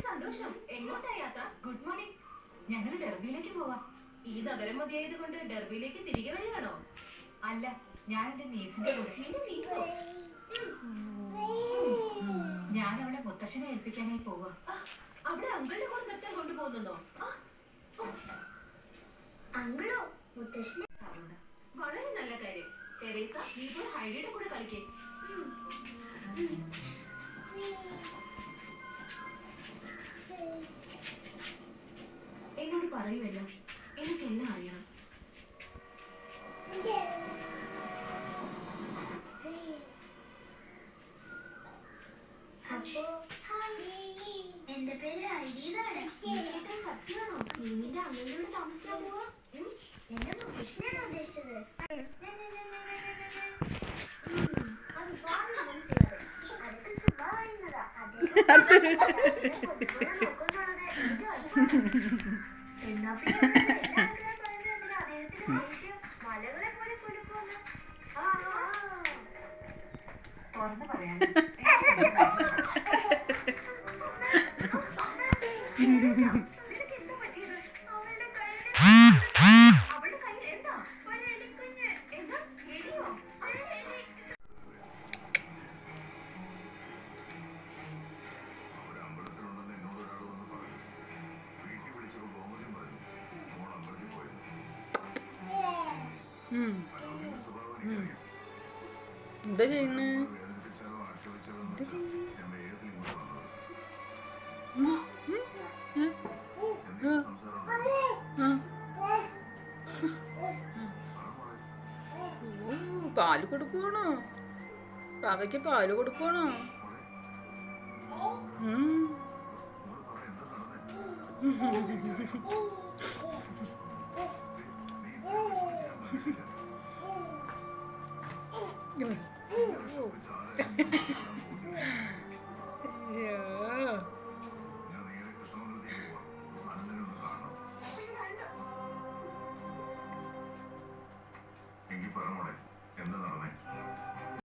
സന്തോഷം. എങ്ങോട്ടാ യാത്ര? Good morning. ഞങ്ങൾ ഡെർബിയിലേക്ക് പോവാം. ഈ നഗരം മതിയായത് കൊണ്ട് ഡെർബിയിലേക്ക് തിരികെ വരികയാണോ? അല്ല, ഞാൻ എന്റെ നീസിന്റെ കൂടെ. നിന്റെ നീസോ? ഞാൻ അവളെ മുത്തശ്ശനെ ഏൽപ്പിക്കാനായി പോവാ. അവിടെ അങ്കിളുടെ കൂടെ നിർത്താൻ കൊണ്ടുപോകുന്നോ? അങ്കിളോ മുത്തശ്ശനെ? വളരെ നല്ല കാര്യം. തെരേസ, നീ പോയി ഹൈഡിയുടെ കൂടെ കളിക്കേ. എന്നോട് പറയുമല്ലോ, എനിക്കെല്ലാം അറിയണം. അപ്പോ എന്റെ പേര് ഐഡിയതാണ്. സത്യമാണോ? നീ നിന്റെ അമ്മയോട് താമസിക്കാൻ പോവാ? എന്റെ മുത്തശ്ശനെയാണോ ഉദ്ദേശിച്ചത്? മലകളെ പോലെ കുലുക്കുന്നു. തുറന്നു പറയാൻ എന്താ ചെയ്യുന്നേ? പാല് കൊടുക്കുവാണോ? പാവയ്ക്ക് പാല് കൊടുക്കുവാണോ?